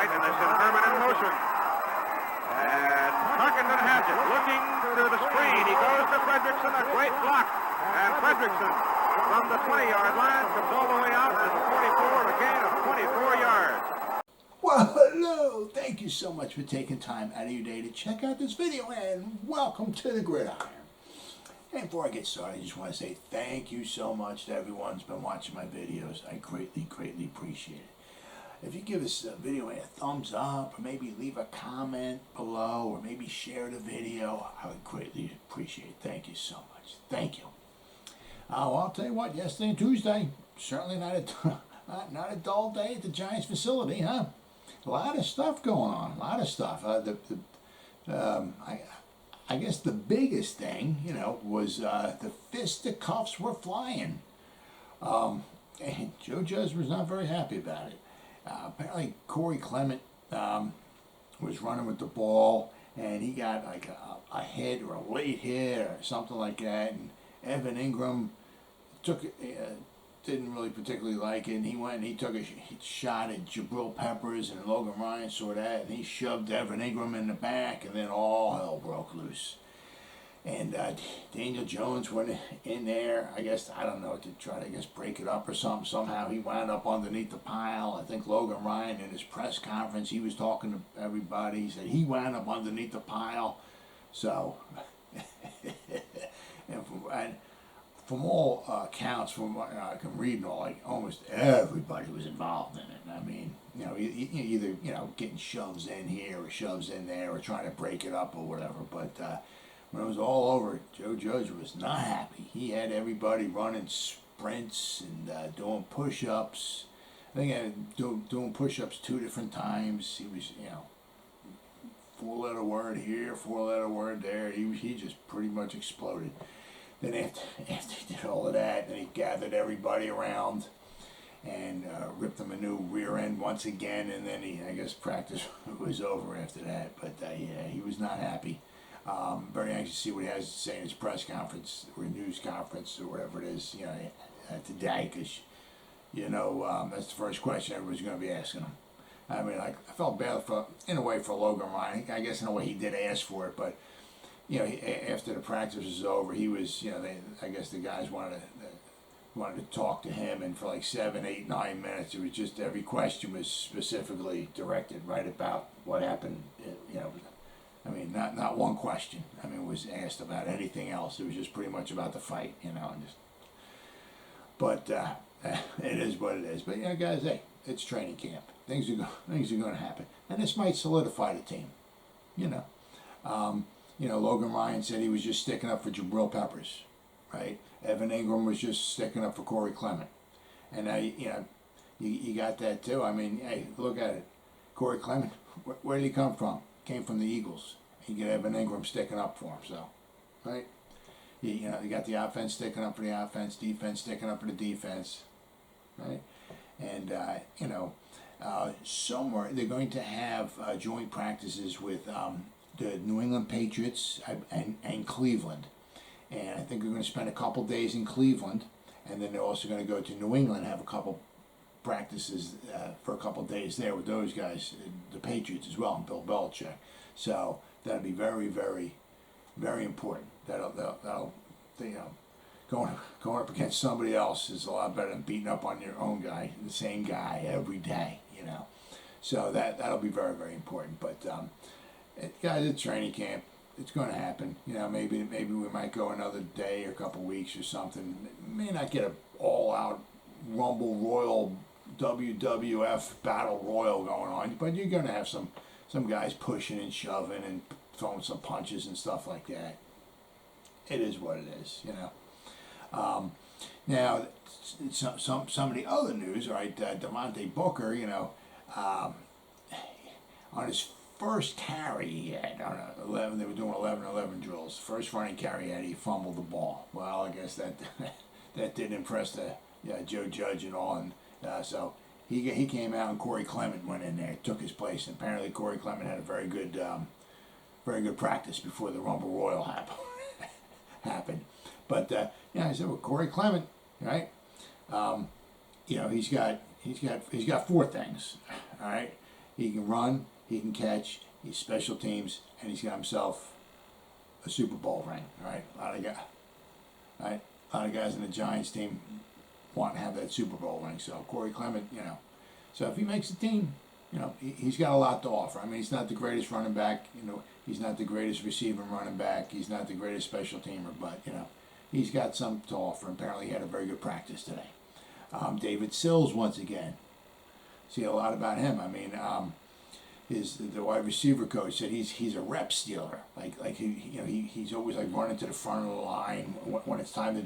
right, and they send Herman in motion. And Tarkenton has it, looking to the screen. He goes to Fredrickson, a great block. And Fredrickson, from the 20-yard line, comes all the way out to the 44, a gain of 24 yards. Well, hello. Thank you so much for taking time out of your day to check out this video, and welcome to the Gridiron. And before I get started, I just want to say thank you so much to everyone who's been watching my videos. I greatly, greatly appreciate it. If you give this video a thumbs up, or maybe leave a comment below, or maybe share the video, I would greatly appreciate it. Thank you so much. Thank you. Well, I'll tell you what, yesterday and Tuesday, certainly not a dull day at the Giants facility, huh? A lot of stuff going on, a lot of stuff. I guess the biggest thing, was the fisticuffs were flying. And Joe Judge was not very happy about it. Apparently Corey Clement was running with the ball, and he got like a hit or a late hit or something like that, and Evan Ingram didn't really particularly like it, and he went and he took a shot at Jabrill Peppers, and Logan Ryan saw that, and he shoved Evan Ingram in the back, and then all hell broke loose. And Daniel Jones went in there, I don't know, to try to, break it up or something. Somehow he wound up underneath the pile. I think Logan Ryan, in his press conference, he was talking to everybody. He said he wound up underneath the pile. So, and from all accounts, from what I can read and all, like almost everybody was involved in it. I mean, either getting shoves in here or shoves in there or trying to break it up or whatever. But when it was all over, Joe Judge was not happy. He had everybody running sprints and doing push-ups. I think he had doing push-ups 2 different times. He was, 4-letter word here, 4-letter word there. He just pretty much exploded. Then after he did all of that, then he gathered everybody around and ripped them a new rear end once again, and then practice was over after that. But yeah, he was not happy. Very anxious to see what he has to say in his press conference or news conference or whatever it is, today, because that's the first question everybody's going to be asking him. I mean, I felt bad in a way for Logan Ryan. I guess in a way he did ask for it, but after the practice was over, he was, the guys wanted to talk to him, and for like 7, 8, 9 minutes, it was just every question was specifically directed right about what happened. Not one question. Was asked about anything else. It was just pretty much about the fight, But it is what it is. But guys, hey, it's training camp. Things are going to happen, and this might solidify the team. Logan Ryan said he was just sticking up for Jabrill Peppers, right? Evan Ingram was just sticking up for Corey Clement. And now, you got that too. Hey, look at it. Corey Clement, where did he come from? Came from the Eagles. You get Evan Ingram sticking up for him, so, right? You got the offense sticking up for the offense, defense sticking up for the defense, right? And, somewhere they're going to have joint practices with the New England Patriots and Cleveland. And I think we're going to spend a couple days in Cleveland, and then they're also going to go to New England and have a couple practices for a couple days there with those guys, the Patriots as well, and Bill Belichick. So that'll be very, very, very important. That'll going up against somebody else is a lot better than beating up on your own guy, the same guy every day, So that'll be very, very important. But guys, it's training camp. It's going to happen. Maybe we might go another day or a couple weeks or something. May not get an all-out Rumble Royal WWF Battle Royal going on, but you're going to have some guys pushing and shoving and throwing some punches and stuff like that. It is what it is, Now, some of the other news, right? Devontae Booker, on his first carry he had, on 11, they were doing 11-11 drills. First running carry he had, he fumbled the ball. Well, I guess that didn't impress Joe Judge and all, and so he came out, and Corey Clement went in there, took his place, and apparently Corey Clement had a very good practice before the Rumble Royal happened. But I said, well, Corey Clement, right? He's got 4 things, all right. He can run, he can catch, he's special teams, and he's got himself a Super Bowl ring. Right, a lot of guys in the Giants team want to have that Super Bowl ring. So Corey Clement, so if he makes the team, he's got a lot to offer. I mean, he's not the greatest running back. He's not the greatest receiving running back. He's not the greatest special teamer, but he's got something to offer. Apparently, he had a very good practice today. David Sills once again. See a lot about him. I mean, the wide receiver coach said he's a rep stealer. Like he's always like running to the front of the line when it's time to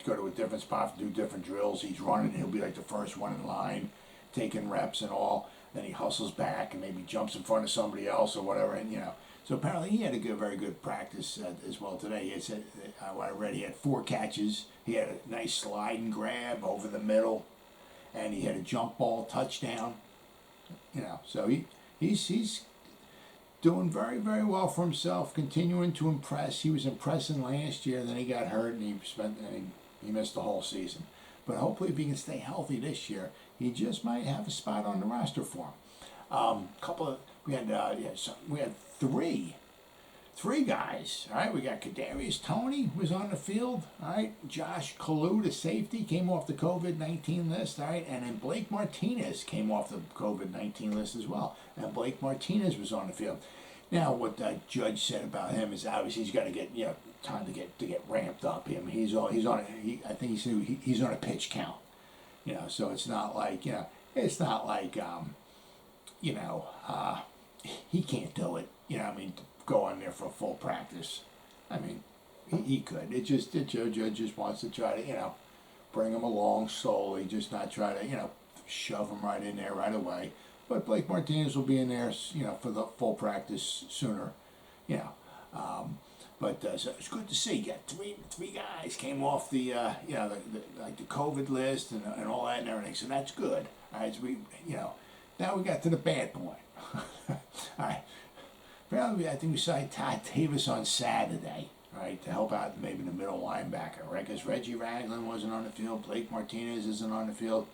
go to a different spot to do different drills. He's running. He'll be like the first one in line, taking reps and all. Then he hustles back and maybe jumps in front of somebody else or whatever. And so apparently he had a very good practice as well today. He said what I read, he had 4 catches. He had a nice slide and grab over the middle, and he had a jump ball touchdown. So he's doing very, very well for himself, continuing to impress. He was impressing last year, then he got hurt, and he missed the whole season. But hopefully, if he can stay healthy this year, he just might have a spot on the roster for him. We had three guys. All right, we got Kadarius Toney was on the field. All right, Josh Kalu, the safety, came off the COVID-19 list. All right, and then Blake Martinez came off the COVID-19 list as well. And Blake Martinez was on the field. Now, what the judge said about him is obviously he's got to get time to get ramped up. I mean, he's on. I think he said he's on a pitch count. So it's not like he can't do it. Go on there for a full practice. I mean, he could. The judge just wants to try to bring him along slowly, just not try to shove him right in there right away. But Blake Martinez will be in there, for the full practice sooner, But so it's good to see. You got three guys came off the the COVID list and all that and everything. So that's good. All right, so now we got to the bad point. All right. Apparently, I think we signed Todd Davis on Saturday, right, to help out maybe the middle linebacker, right? Because Reggie Ragland wasn't on the field, Blake Martinez isn't on the field,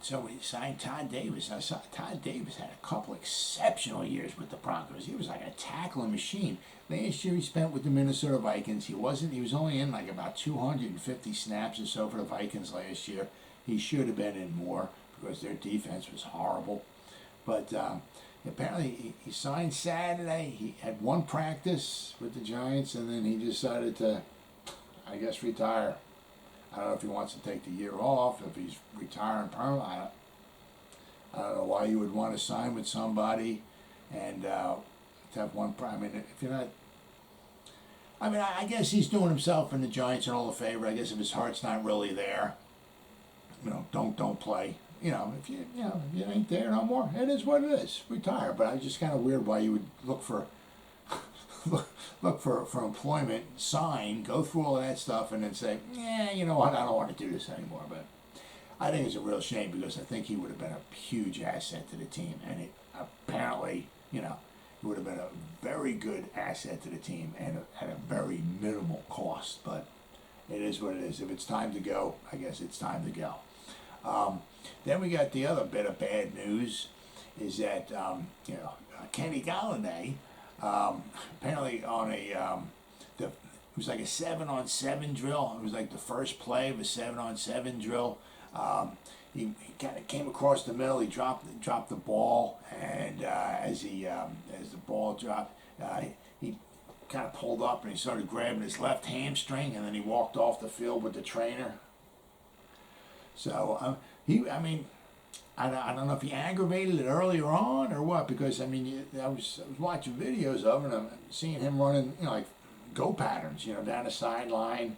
So we signed Todd Davis. Now, Todd Davis had a couple exceptional years with the Broncos. He was like a tackling machine. Last year he spent with the Minnesota Vikings. He was only in like about 250 snaps or so for the Vikings last year. He should have been in more because their defense was horrible. But apparently he signed Saturday. He had one practice with the Giants, and then he decided to, I guess, retire. I don't know if he wants to take the year off, if he's retiring permanently. I don't know why you would want to sign with somebody and to have one. I mean, if you're not. I mean, I guess he's doing himself and the Giants and all a favor. I guess if his heart's not really there, don't play. If you ain't there no more, it is what it is. Retire. But it's just kind of weird why you would look for employment, sign, go through all of that stuff, and then say, you know what, I don't want to do this anymore. But I think it's a real shame because I think he would have been a huge asset to the team, and it apparently, it would have been a very good asset to the team and at a very minimal cost. But it is what it is. If it's time to go, I guess it's time to go. Then we got the other bit of bad news is that Kenny Golladay apparently on it was like a 7-on-7 drill. It was like the first play of a 7-on-7 drill. He kind of came across the middle. He dropped the ball, and as the ball dropped, he kind of pulled up and he started grabbing his left hamstring, and then he walked off the field with the trainer. So I don't know if he aggravated it earlier on or what, because I was watching videos of him and I'm seeing him running like go patterns down the sideline,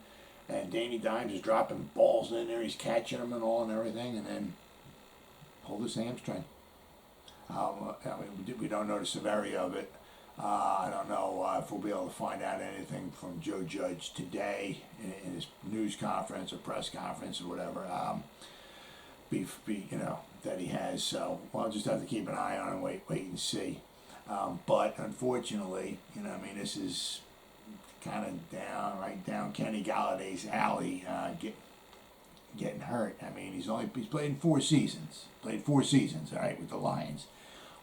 and Danny Dimes is dropping balls in there, he's catching them and all and everything, and then pulled his hamstring. We don't know the severity of it. I don't know if we'll be able to find out anything from Joe Judge today in his news conference or press conference or whatever. That he has. So we'll just have to keep an eye on and wait and see. But unfortunately, this is kind of right down Kenny Galladay's alley. getting hurt. I mean, he's played in 4 seasons. Played 4 seasons, all right, with the Lions.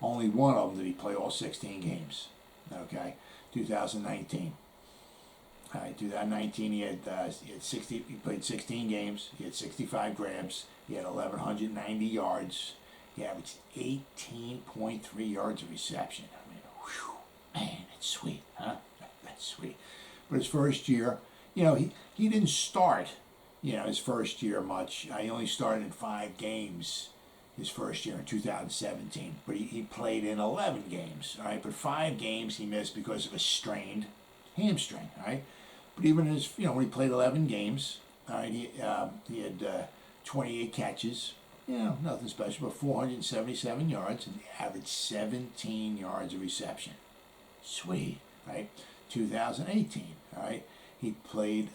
Only one of them did he play all 16 games. Okay, 2019. All right, 2019 he had 60. He played 16 games. He had 65 grabs. He had 1,190 yards. He averaged 18.3 yards of reception. I mean, whew, man, that's sweet, huh? That's sweet. But his first year, he didn't start, his first year much. He only started in 5 games his first year in 2017. But he played in 11 games, all right? But 5 games he missed because of a strained hamstring, all right? But even his, when he played 11 games, all right, he had 28 catches, nothing special, but 477 yards, and he averaged 17 yards of reception. Sweet, right? 2018, all right, he played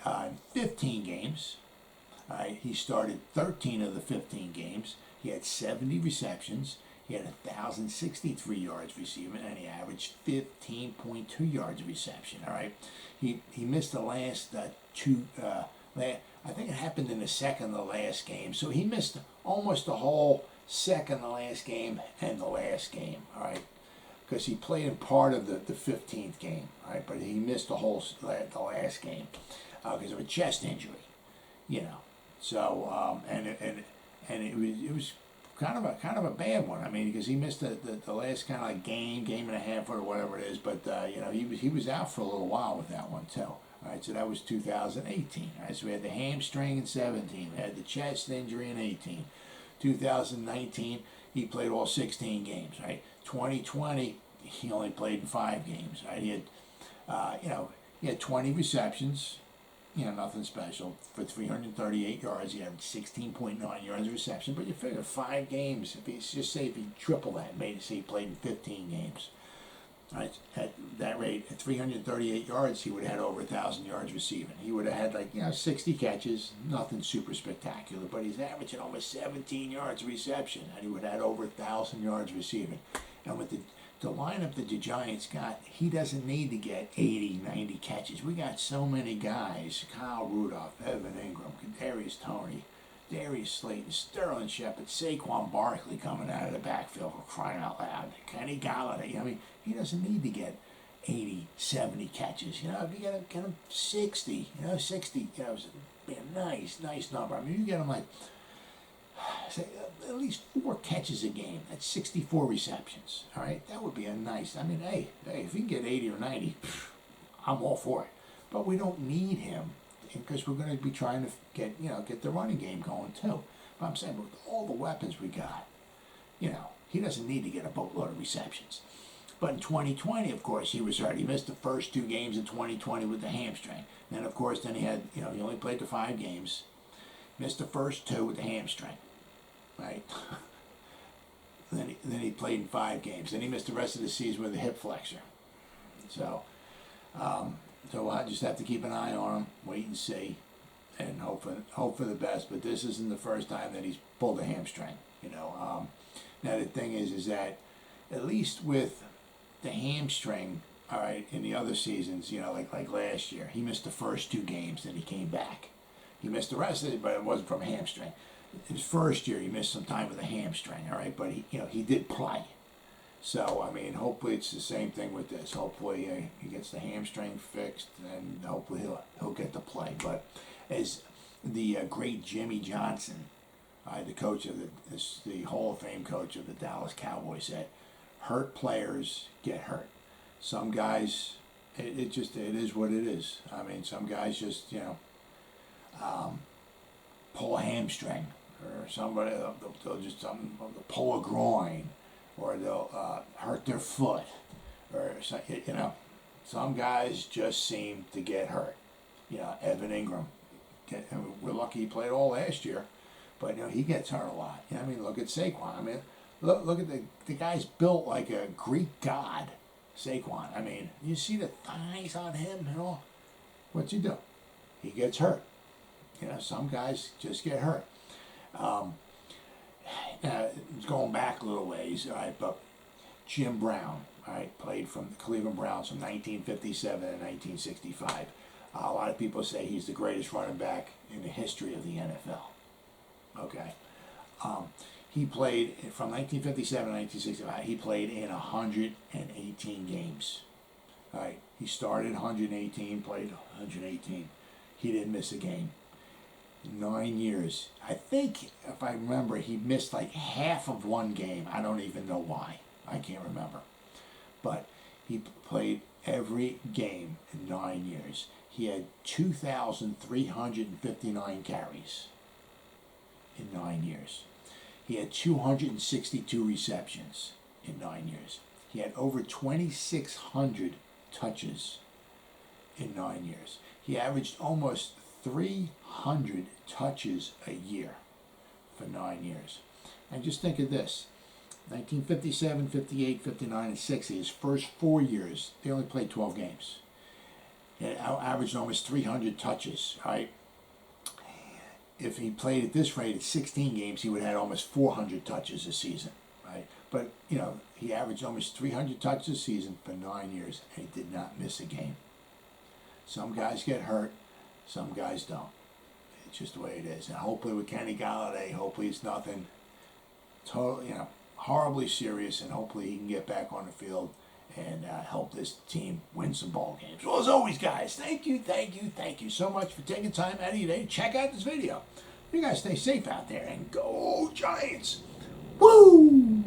15 games, all right, he started 13 of the 15 games, he had 70 receptions, he had 1,063 yards receiving, and he averaged 15.2 yards of reception, all right. He missed the last 2, I think it happened in the second to last game. So he missed almost the whole second to last game and the last game, all right? Because he played in part of the 15th game, all right? But he missed the last game because of a chest injury, So and it was kind of a bad one. I mean, because he missed the last kind of like game and a half or whatever it is. But he was out for a little while with that one too. All right, so that was 2018. All right, so we had the hamstring in 17. We had the chest injury in 18. 2019, he played all 16 games. Right. 2020, he only played in 5 games. Right. He had 20 receptions. Nothing special for 338 yards. He had 16.9 yards of reception. But you figure 5 games. If he tripled that, he played in 15 games. Right, at that rate, at 338 yards, he would have had over 1,000 yards receiving. He would have had 60 catches, nothing super spectacular, but he's averaging almost 17 yards reception, and he would have had over 1,000 yards receiving. And with the lineup that the Giants got, he doesn't need to get 80, 90 catches. We got so many guys: Kyle Rudolph, Evan Ingram, Kadarius Toney, Darius Slayton, Sterling Shepard, Saquon Barkley coming out of the backfield, for crying out loud. Kenny Golladay. I mean, he doesn't need to get 80, 70 catches. If you get him 60, 60, would be a nice number. I mean, you get him like, say, at least 4 catches a game. That's 64 receptions. All right, that would be a nice. I mean, hey, if you can get 80 or 90, I'm all for it. But we don't need him, because we're going to be trying to get the running game going too. But I'm saying, with all the weapons we got, he doesn't need to get a boatload of receptions. But in 2020, of course, he was hurt. He missed the first 2 games in 2020 with the hamstring. Then, of course, he had, he only played the 5 games. Missed the first 2 with the hamstring, right? then he played in 5 games. Then he missed the rest of the season with a hip flexor. So I just have to keep an eye on him, wait and see, and hope for the best. But this isn't the first time that he's pulled a hamstring. Now the thing is that at least with the hamstring, all right, in the other seasons, like last year, he missed the first 2 games, then he came back. He missed the rest of it, but it wasn't from a hamstring. His first year, he missed some time with a hamstring, all right, but he did play. So, I mean, hopefully it's the same thing with this. Hopefully he gets the hamstring fixed, and hopefully he'll get to play. But as the great Jimmy Johnson, the coach of the Hall of Fame coach of the Dallas Cowboys, said, hurt players get hurt. Some guys, it is what it is. I mean, some guys just, pull a hamstring, or somebody, they'll just pull a groin, or they'll hurt their foot, or some guys just seem to get hurt. Evan Ingram, we're lucky he played all last year, but he gets hurt a lot. I mean, look at Saquon. I mean, look at the guy's built like a Greek god, Saquon. I mean, you see the thighs on him and all. What's he do? He gets hurt. Some guys just get hurt. It's going back a little ways, all right, but Jim Brown, all right, played from the Cleveland Browns from 1957 to 1965. A lot of people say he's the greatest running back in the history of the NFL. Okay. He played from 1957 to 1965. He played in 118 games. All right. He started 118, played 118. He didn't miss a game. 9 years. I think, if I remember, he missed like half of one game. I don't even know why. I can't remember. But he played every game in 9 years. He had 2,359 carries in 9 years. He had 262 receptions in 9 years. He had over 2,600 touches in 9 years. He averaged almost 300 touches a year for 9 years. And just think of this. 1957, 58, 59, and 60, his first 4 years, they only played 12 games. He averaged almost 300 touches, right? If he played at this rate at 16 games, he would have had almost 400 touches a season, right? But, you know, he averaged almost 300 touches a season for 9 years, and he did not miss a game. Some guys get hurt, some guys don't. It's just the way it is. And hopefully with Kenny Golladay, hopefully it's nothing totally, you know, horribly serious, and hopefully he can get back on the field and help this team win some ball games. Well, as always, guys, thank you so much for taking time out of your day to check out this video. You guys stay safe out there, and go Giants! Woo!